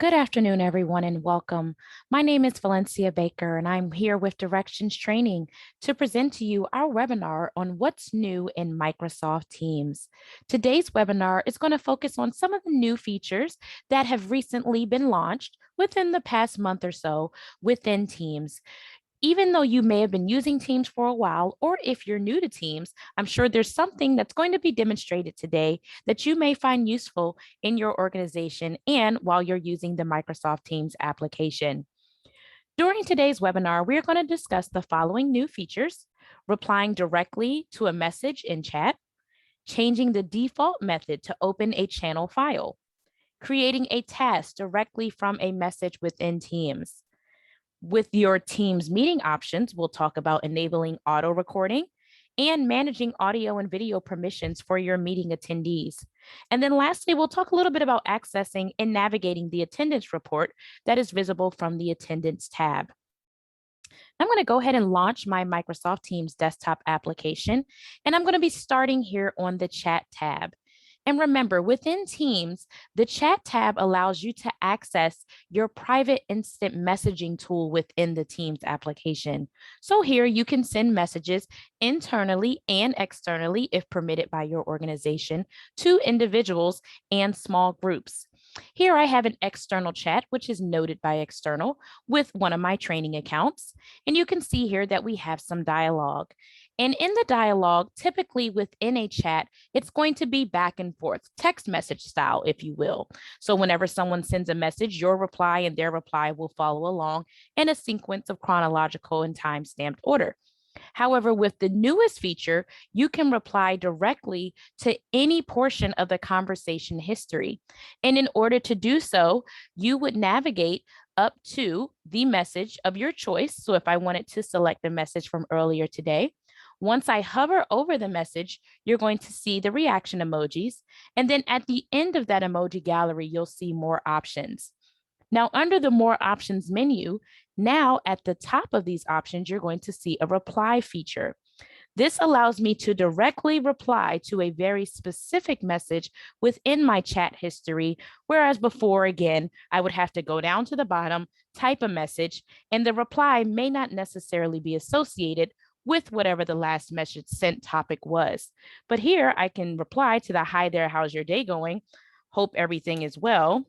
Good afternoon, everyone, and welcome. My name is Valencia Baker, and I'm here with Directions Training to present to you our webinar on what's new in Microsoft Teams. Today's webinar is going to focus on some of the new features that have recently been launched within the past month or so within Teams. Even though you may have been using Teams for a while, or if you're new to Teams, I'm sure there's something that's going to be demonstrated today that you may find useful in your organization and while you're using the Microsoft Teams application. During today's webinar, we are going to discuss the following new features: replying directly to a message in chat, changing the default method to open a channel file, creating a task directly from a message within Teams. With your Teams meeting options, we'll talk about enabling auto recording and managing audio and video permissions for your meeting attendees. And then lastly, we'll talk a little bit about accessing and navigating the attendance report that is visible from the attendance tab. I'm going to go ahead and launch my Microsoft Teams desktop application, and I'm going to be starting here on the chat tab. And remember, within Teams, the chat tab allows you to access your private instant messaging tool within the Teams application. So here you can send messages internally and externally, if permitted by your organization, to individuals and small groups. Here I have an external chat, which is noted by external, with one of my training accounts. And you can see here that we have some dialogue. And in the dialogue, typically within a chat, it's going to be back and forth, text message style, if you will. So whenever someone sends a message, your reply and their reply will follow along in a sequence of chronological and time-stamped order. However, with the newest feature, you can reply directly to any portion of the conversation history. And in order to do so, you would navigate up to the message of your choice. So if I wanted to select the message from earlier today, once I hover over the message, you're going to see the reaction emojis. And then at the end of that emoji gallery, you'll see more options. Now, under the More Options menu, now at the top of these options, you're going to see a reply feature. This allows me to directly reply to a very specific message within my chat history, whereas before, again, I would have to go down to the bottom, type a message, and the reply may not necessarily be associated with whatever the last message sent topic was. But here I can reply to the "Hi there, how's your day going? Hope everything is well."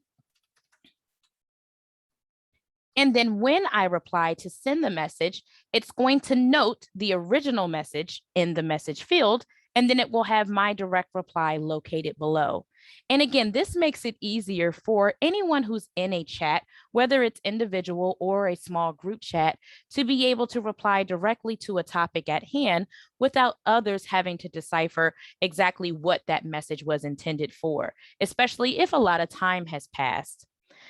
And then when I reply to send the message, it's going to note the original message in the message field, and then it will have my direct reply located below. And again, this makes it easier for anyone who's in a chat, whether it's individual or a small group chat, to be able to reply directly to a topic at hand without others having to decipher exactly what that message was intended for, especially if a lot of time has passed.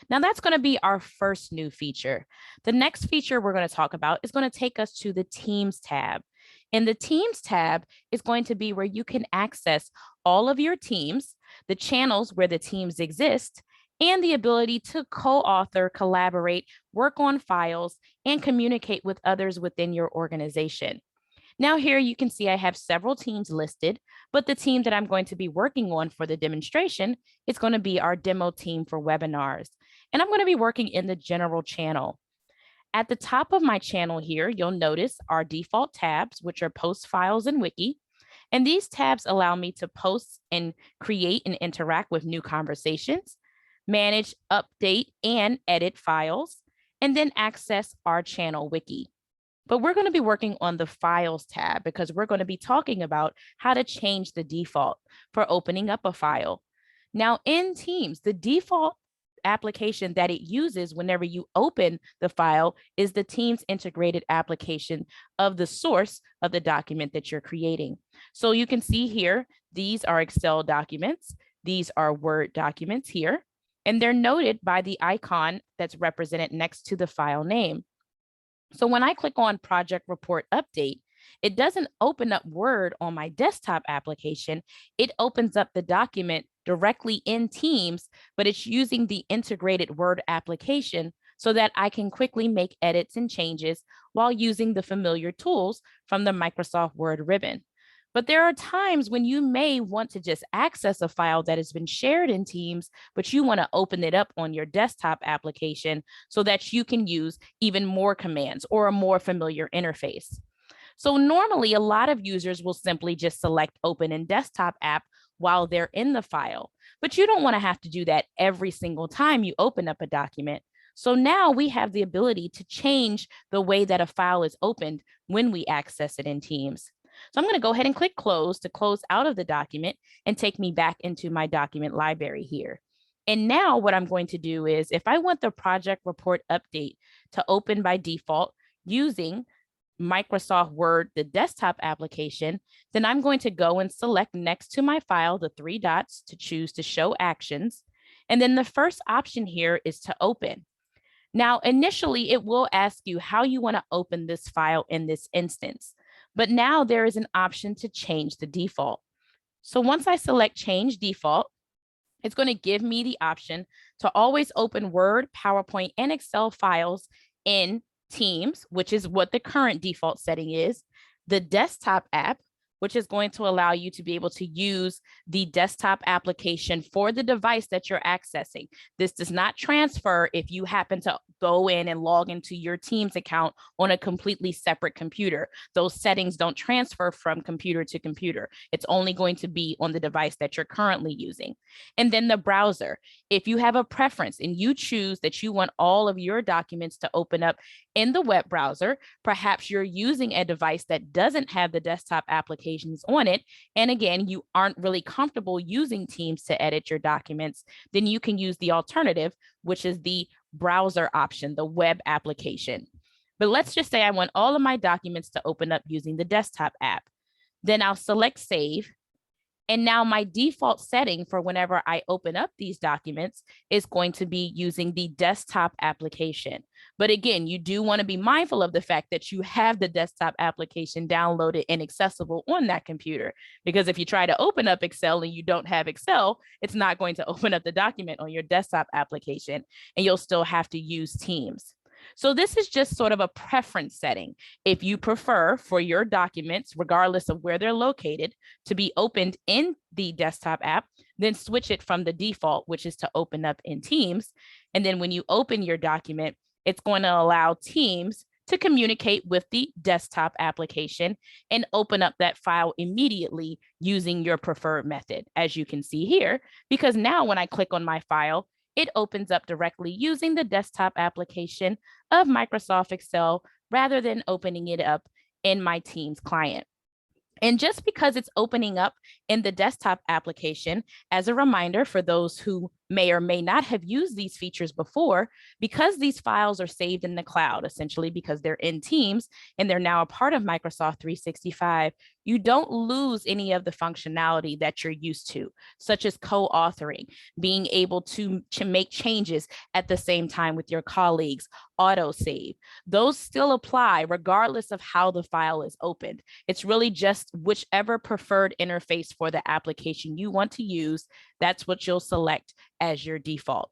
Now that's going to be our first new feature. The next feature we're going to talk about is going to take us to the Teams tab. And the Teams tab is going to be where you can access all of your teams, the channels where the teams exist, and the ability to co-author, collaborate, work on files, and communicate with others within your organization. Now here you can see I have several teams listed, but the team that I'm going to be working on for the demonstration is going to be our demo team for webinars. And I'm going to be working in the general channel. At the top of my channel here, you'll notice our default tabs, which are post, files, and wiki. And these tabs allow me to post and create and interact with new conversations, manage, update, and edit files, and then access our channel wiki. But we're going to be working on the Files tab because we're going to be talking about how to change the default for opening up a file. Now in Teams, the default application that it uses whenever you open the file is the Teams integrated application of the source of the document that you're creating. So you can see here, these are Excel documents. These are Word documents here, and they're noted by the icon that's represented next to the file name. So when I click on Project Report Update, it doesn't open up Word on my desktop application. It opens up the document directly in Teams, but it's using the integrated Word application so that I can quickly make edits and changes while using the familiar tools from the Microsoft Word ribbon. But there are times when you may want to just access a file that has been shared in Teams, but you want to open it up on your desktop application so that you can use even more commands or a more familiar interface. So normally a lot of users will simply just select open in desktop app while they're in the file, but you don't want to have to do that every single time you open up a document. So now we have the ability to change the way that a file is opened when we access it in Teams. So I'm going to go ahead and click close to close out of the document and take me back into my document library here. And now what I'm going to do is if I want the project report update to open by default using Microsoft Word, the desktop application, then I'm going to go and select next to my file, the three dots to choose to show actions. And then the first option here is to open. Now, initially, it will ask you how you want to open this file in this instance, but now there is an option to change the default. So once I select change default, it's going to give me the option to always open Word, PowerPoint, and Excel files in Teams, which is what the current default setting is, the desktop app, which is going to allow you to be able to use the desktop application for the device that you're accessing. This does not transfer if you happen to go in and log into your Teams account on a completely separate computer. Those settings don't transfer from computer to computer. It's only going to be on the device that you're currently using. And then the browser. If you have a preference and you choose that you want all of your documents to open up in the web browser, perhaps you're using a device that doesn't have the desktop applications on it, and again, you aren't really comfortable using Teams to edit your documents, then you can use the alternative, which is the browser option, the web application. But let's just say I want all of my documents to open up using the desktop app. Then I'll select save. And now my default setting for whenever I open up these documents is going to be using the desktop application. But again, you do want to be mindful of the fact that you have the desktop application downloaded and accessible on that computer. Because if you try to open up Excel and you don't have Excel, it's not going to open up the document on your desktop application, and you'll still have to use Teams. So this is just sort of a preference setting. If you prefer for your documents, regardless of where they're located, to be opened in the desktop app, then switch it from the default, which is to open up in Teams. And then when you open your document, it's going to allow Teams to communicate with the desktop application and open up that file immediately using your preferred method, as you can see here, because now when I click on my file, it opens up directly using the desktop application of Microsoft Excel rather than opening it up in my Teams client. And just because it's opening up in the desktop application, as a reminder for those who may or may not have used these features before, because these files are saved in the cloud, essentially because they're in Teams and they're now a part of Microsoft 365, you don't lose any of the functionality that you're used to, such as co-authoring, being able to make changes at the same time with your colleagues, autosave. Those still apply regardless of how the file is opened. It's really just whichever preferred interface for the application you want to use, that's what you'll select as your default.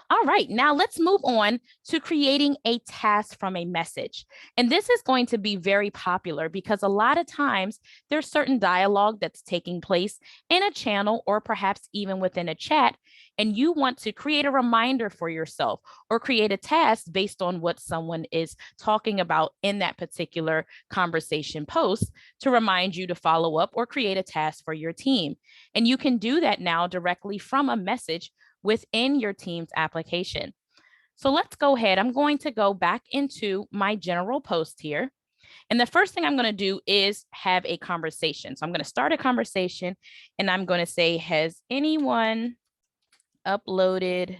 All right, now let's move on to creating a task from a message. And this is going to be very popular because a lot of times there's certain dialogue that's taking place in a channel or perhaps even within a chat, and you want to create a reminder for yourself or create a task based on what someone is talking about in that particular conversation post to remind you to follow up or create a task for your team. And you can do that now directly from a message within your Teams application. So let's go ahead. I'm going to go back into my general post here. And the first thing I'm going to do is have a conversation. So I'm going to start a conversation and I'm going to say, has anyone uploaded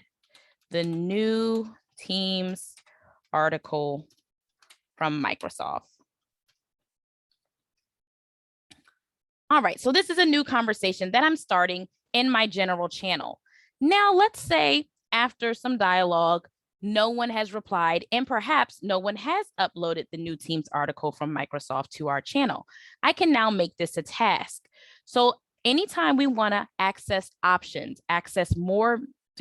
the new Teams article from Microsoft? All right, so this is a new conversation that I'm starting in my general channel. Now, let's say after some dialogue, no one has replied, and perhaps no one has uploaded the new Teams article from Microsoft to our channel. I can now make this a task. So anytime we want to access options, access more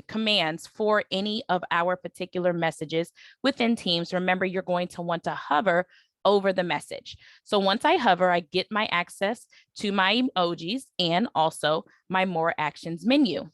commands for any of our particular messages within Teams, remember you're going to want to hover over the message. So once I hover, I get my access to my emojis and also my more actions menu.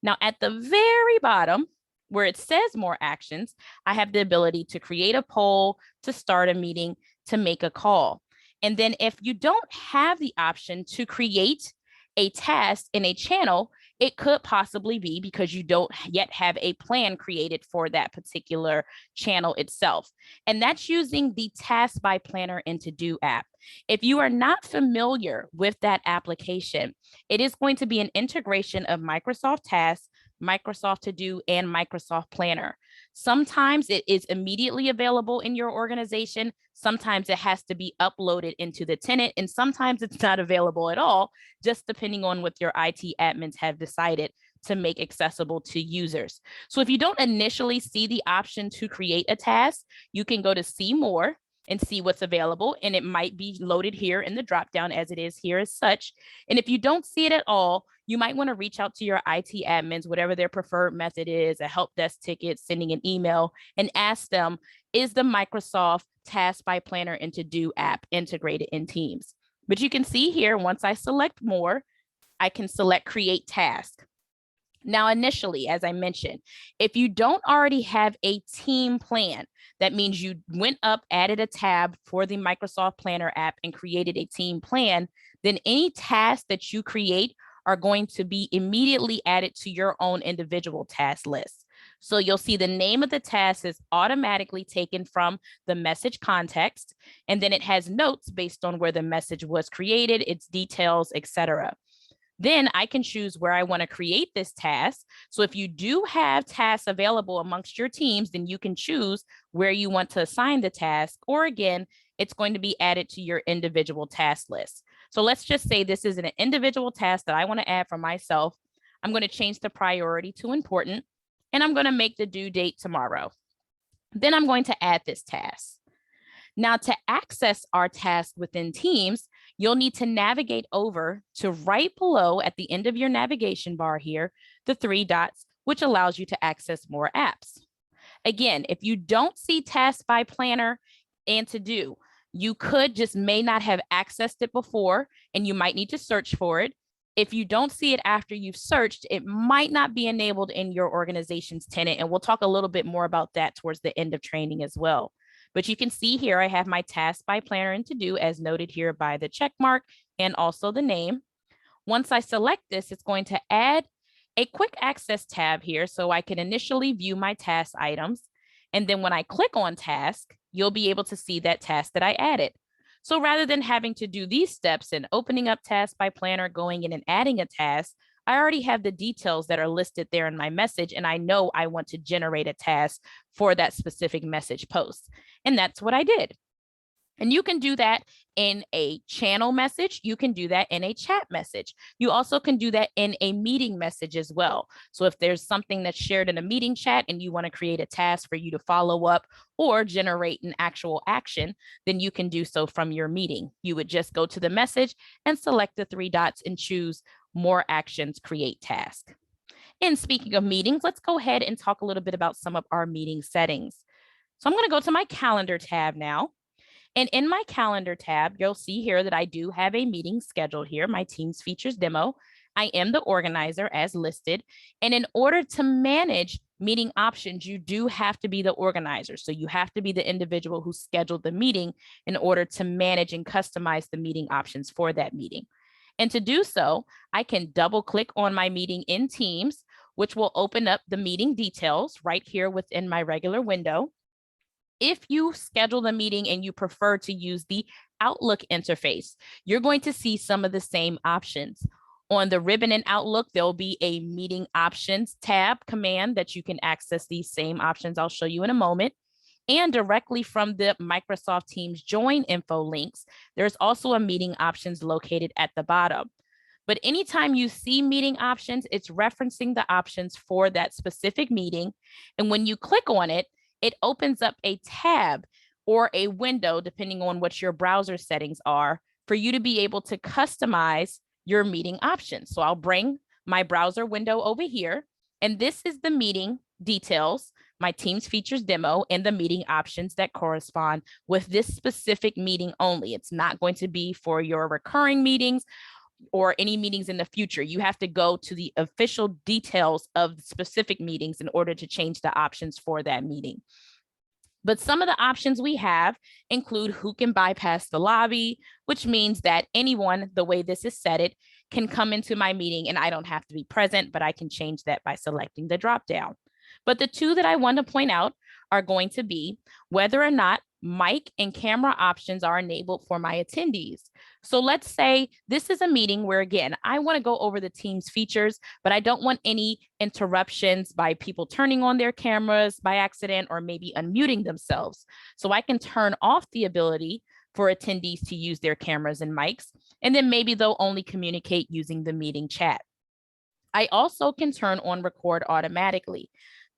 Now at the very bottom, where it says more actions, I have the ability to create a poll, to start a meeting, to make a call. And then if you don't have the option to create a task in a channel, it could possibly be because you don't yet have a plan created for that particular channel itself. And that's using the Task by Planner and To Do app. If you are not familiar with that application, it is going to be an integration of Microsoft Tasks, Microsoft To Do, and Microsoft Planner. Sometimes it is immediately available in your organization. Sometimes it has to be uploaded into the tenant, and sometimes it's not available at all, just depending on what your IT admins have decided to make accessible to users. So if you don't initially see the option to create a task, you can go to see more and see what's available. And it might be loaded here in the dropdown as it is here as such. And if you don't see it at all, you might want to reach out to your IT admins, whatever their preferred method is, a help desk ticket, sending an email, and ask them, is the Microsoft Task by Planner and To Do app integrated in Teams? But you can see here, once I select more, I can select create task. Now, initially, as I mentioned, if you don't already have a team plan, that means you went up, added a tab for the Microsoft Planner app and created a team plan, then any tasks that you create are going to be immediately added to your own individual task list. So you'll see the name of the task is automatically taken from the message context, and then it has notes based on where the message was created, its details, etc. Then I can choose where I want to create this task. So if you do have tasks available amongst your teams, then you can choose where you want to assign the task, or again, it's going to be added to your individual task list. So let's just say this is an individual task that I want to add for myself. I'm going to change the priority to important, and I'm going to make the due date tomorrow. Then I'm going to add this task. Now, to access our task within Teams, you'll need to navigate over to right below at the end of your navigation bar here, the three dots, which allows you to access more apps. Again, if you don't see Task by Planner and To Do, you could just may not have accessed it before, and you might need to search for it. If you don't see it after you've searched, it might not be enabled in your organization's tenant, and we'll talk a little bit more about that towards the end of training as well. But you can see here, I have my Task by Planner and To Do as noted here by the check mark and also the name. Once I select this, it's going to add a quick access tab here so I can initially view my task items. And then when I click on task, you'll be able to see that task that I added. So rather than having to do these steps and opening up Task by Planner, going in and adding a task, I already have the details that are listed there in my message, and I know I want to generate a task for that specific message post. And that's what I did. And you can do that in a channel message. You can do that in a chat message. You also can do that in a meeting message as well. So if there's something that's shared in a meeting chat and you want to create a task for you to follow up or generate an actual action, then you can do so from your meeting. You would just go to the message and select the three dots and choose more actions, create task. And speaking of meetings, let's go ahead and talk a little bit about some of our meeting settings. So I'm going to go to my calendar tab now. And in my calendar tab, you'll see here that I do have a meeting scheduled here, my Teams features demo. I am the organizer as listed. And in order to manage meeting options, you do have to be the organizer. So you have to be the individual who scheduled the meeting in order to manage and customize the meeting options for that meeting. And to do so, I can double click on my meeting in Teams, which will open up the meeting details right here within my regular window. If you schedule the meeting and you prefer to use the Outlook interface, you're going to see some of the same options. On the ribbon in Outlook, there'll be a meeting options tab command that you can access these same options I'll show you in a moment. And directly from the Microsoft Teams join info links, there's also a meeting options located at the bottom. But anytime you see meeting options, it's referencing the options for that specific meeting. And when you click on it, it opens up a tab or a window, depending on what your browser settings are, for you to be able to customize your meeting options. So I'll bring my browser window over here, and this is the meeting details my Teams features demo, and the meeting options that correspond with this specific meeting only. It's not going to be for your recurring meetings or any meetings in the future. You have to go to the official details of specific meetings in order to change the options for that meeting. But some of the options we have include who can bypass the lobby, which means that anyone, the way this is set it, can come into my meeting and I don't have to be present, but I can change that by selecting the dropdown. But the two that I want to point out are going to be whether or not mic and camera options are enabled for my attendees. So let's say this is a meeting where, again, I want to go over the Teams features, but I don't want any interruptions by people turning on their cameras by accident or maybe unmuting themselves. So I can turn off the ability for attendees to use their cameras and mics, and then maybe they'll only communicate using the meeting chat. I also can turn on record automatically.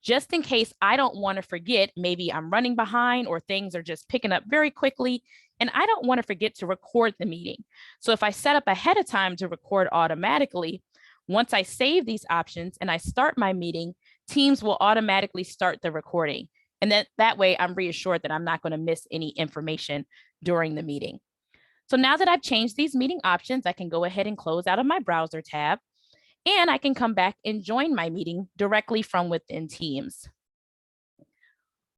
Just in case I don't want to forget, maybe I'm running behind or things are just picking up very quickly, and I don't want to forget to record the meeting. So if I set up ahead of time to record automatically, once I save these options and I start my meeting, Teams will automatically start the recording. And that way I'm reassured that I'm not going to miss any information during the meeting. So now that I've changed these meeting options, I can go ahead and close out of my browser tab. And I can come back and join my meeting directly from within Teams.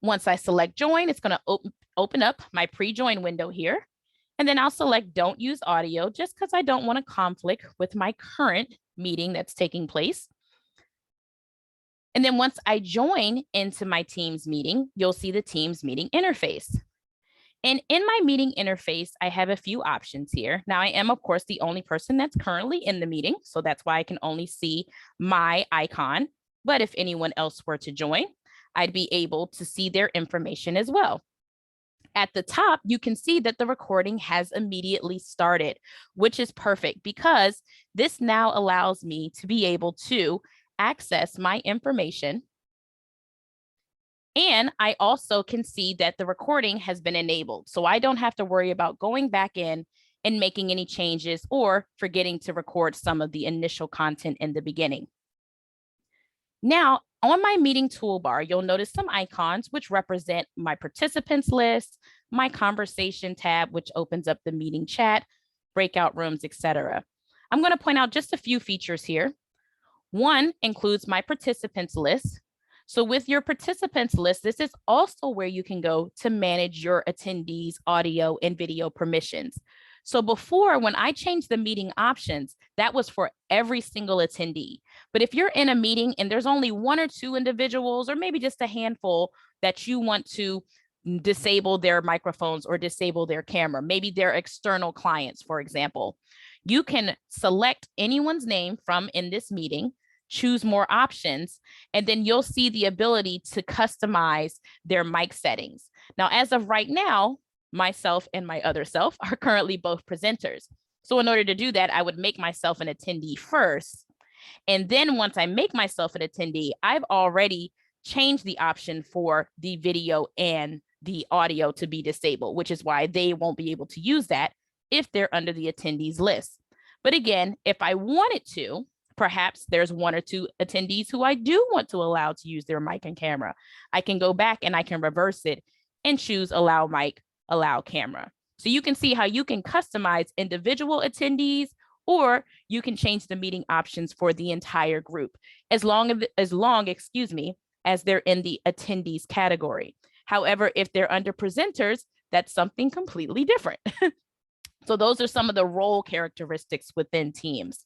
Once I select join, it's going to open up my pre-join window here. And then I'll select don't use audio just because I don't want to conflict with my current meeting that's taking place. And then once I join into my Teams meeting, you'll see the Teams meeting interface. And in my meeting interface, I have a few options here. Now, I am, of course, the only person that's currently in the meeting, so that's why I can only see my icon. But if anyone else were to join, I'd be able to see their information as well. At the top, you can see that the recording has immediately started, which is perfect because this now allows me to be able to access my information. And I also can see that the recording has been enabled. So I don't have to worry about going back in and making any changes or forgetting to record some of the initial content in the beginning. Now, on my meeting toolbar, you'll notice some icons which represent my participants list, my conversation tab, which opens up the meeting chat, breakout rooms, etc. I'm going to point out just a few features here. One includes my participants list. So with your participants list, this is also where you can go to manage your attendees' audio and video permissions. So before, when I changed the meeting options, that was for every single attendee. But if you're in a meeting and there's only one or two individuals, or maybe just a handful that you want to disable their microphones or disable their camera, maybe they're external clients, for example, you can select anyone's name from in this meeting, choose more options, and then you'll see the ability to customize their mic settings. Now, as of right now, myself and my other self are currently both presenters. So in order to do that, I would make myself an attendee first. And then once I make myself an attendee, I've already changed the option for the video and the audio to be disabled, which is why they won't be able to use that if they're under the attendees list. But again, if I wanted to, perhaps there's one or two attendees who I do want to allow to use their mic and camera. I can go back and I can reverse it and choose allow mic, allow camera. So you can see how you can customize individual attendees, or you can change the meeting options for the entire group as long as they're in the attendees category. However, if they're under presenters, that's something completely different. So those are some of the role characteristics within Teams.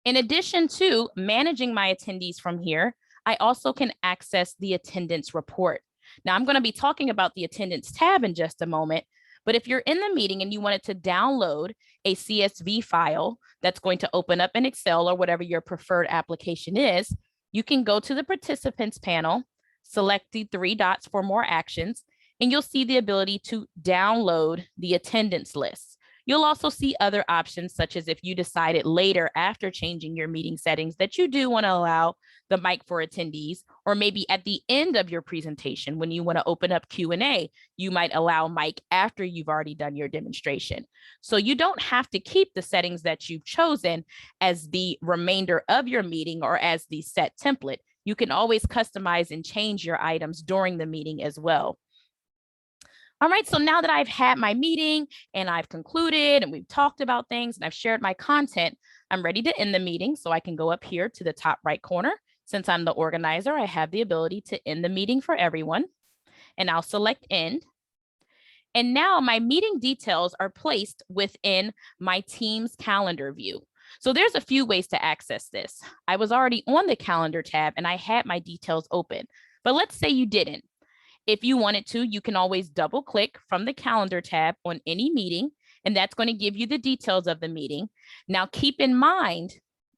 In addition to managing my attendees from here, I also can access the attendance report. Now, I'm going to be talking about the attendance tab in just a moment, but if you're in the meeting and you wanted to download a CSV file that's going to open up in Excel or whatever your preferred application is, you can go to the participants panel, select the three dots for more actions, and you'll see the ability to download the attendance list. You'll also see other options, such as if you decided later after changing your meeting settings that you do want to allow the mic for attendees, or maybe at the end of your presentation when you want to open up Q&A, you might allow mic after you've already done your demonstration. So you don't have to keep the settings that you've chosen as the remainder of your meeting or as the set template. You can always customize and change your items during the meeting as well. All right, so now that I've had my meeting and I've concluded and we've talked about things and I've shared my content, I'm ready to end the meeting. So I can go up here to the top right corner. Since I'm the organizer, I have the ability to end the meeting for everyone, and I'll select end. And now my meeting details are placed within my team's calendar view. So there's a few ways to access this. I was already on the calendar tab and I had my details open, but let's say you didn't. If you wanted to, you can always double click from the calendar tab on any meeting, and that's going to give you the details of the meeting. Now, keep in mind,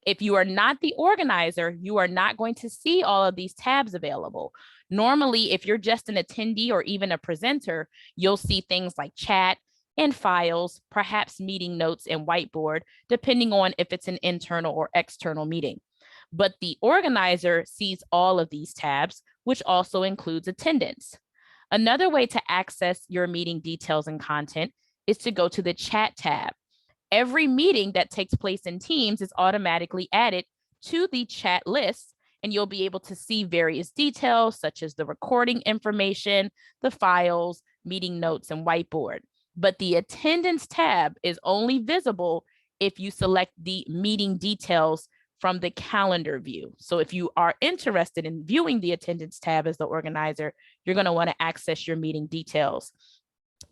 if you are not the organizer, you are not going to see all of these tabs available. Normally, if you're just an attendee or even a presenter, you'll see things like chat and files, perhaps meeting notes and whiteboard, depending on if it's an internal or external meeting. But the organizer sees all of these tabs, which also includes attendance. Another way to access your meeting details and content is to go to the chat tab. Every meeting that takes place in Teams is automatically added to the chat list, and you'll be able to see various details such as the recording information, the files, meeting notes, and whiteboard. But the attendance tab is only visible if you select the meeting details from the calendar view. So if you are interested in viewing the attendance tab as the organizer, you're going to want to access your meeting details.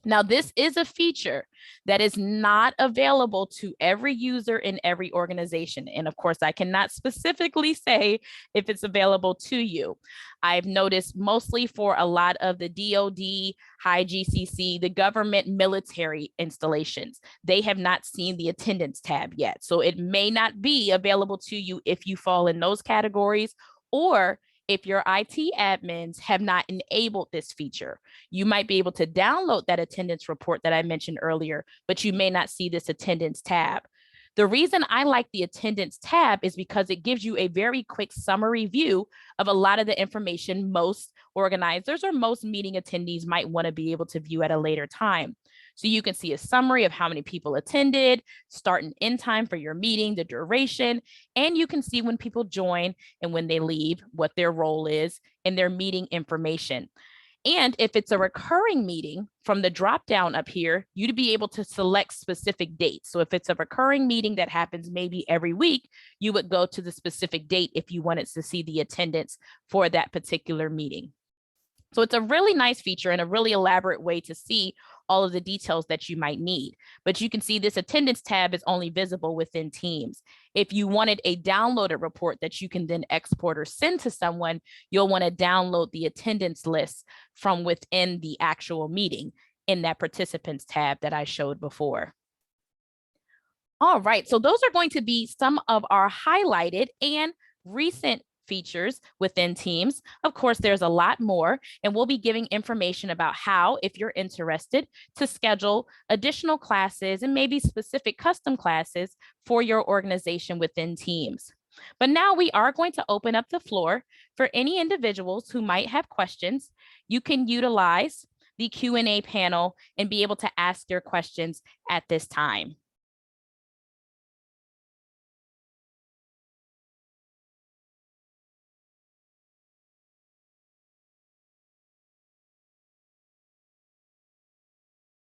Now, this is a feature that is not available to every user in every organization. And of course, I cannot specifically say if it's available to you. I've noticed mostly for a lot of the DoD, high GCC, the government military installations, they have not seen the attendance tab yet. So it may not be available to you if you fall in those categories, or if your IT admins have not enabled this feature. You might be able to download that attendance report that I mentioned earlier, but you may not see this attendance tab. The reason I like the attendance tab is because it gives you a very quick summary view of a lot of the information most organizers or most meeting attendees might want to be able to view at a later time. So you can see a summary of how many people attended, start and end time for your meeting, the duration, and you can see when people join and when they leave, what their role is, and their meeting information. And if it's a recurring meeting, from the drop down up here, you'd be able to select specific dates. So if it's a recurring meeting that happens maybe every week, you would go to the specific date if you wanted to see the attendance for that particular meeting. So it's a really nice feature and a really elaborate way to see all of the details that you might need. But you can see this attendance tab is only visible within Teams. If you wanted a downloaded report that you can then export or send to someone, you'll want to download the attendance list from within the actual meeting in that participants tab that I showed before. All right, so those are going to be some of our highlighted and recent features within Teams. Of course, there's a lot more, and we'll be giving information about how, if you're interested, to schedule additional classes and maybe specific custom classes for your organization within Teams. But now we are going to open up the floor for any individuals who might have questions. You can utilize the Q&A panel and be able to ask your questions at this time.